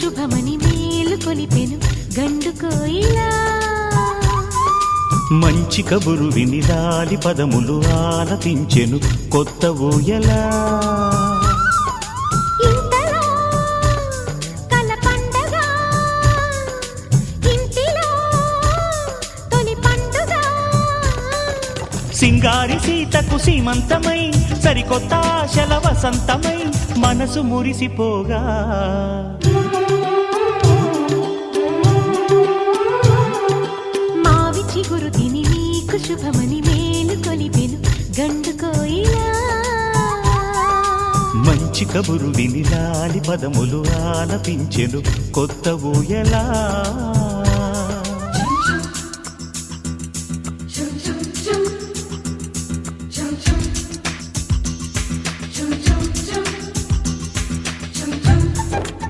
శుభమని మేలు కొలిపెను గండు కోయిలా. మంచి కబురు విని లాలి పదములు ఆలపించెను కొత్త ఊయలా. ఇంతలో కల పండగ, ఇంటిలో తొలి పండుగ. సింగారి సీతకు సీమంతమై సరికొత్త ఆశల వసంతమై మనసు మురిసిపోగా. మావి చిగురు తిని నీకు శుభమని మేలు కొలిపెను గండు కోయిలా. మంచి కబురు విని లాలి పదములు ఆలపించెను కొత్త ఊయలా.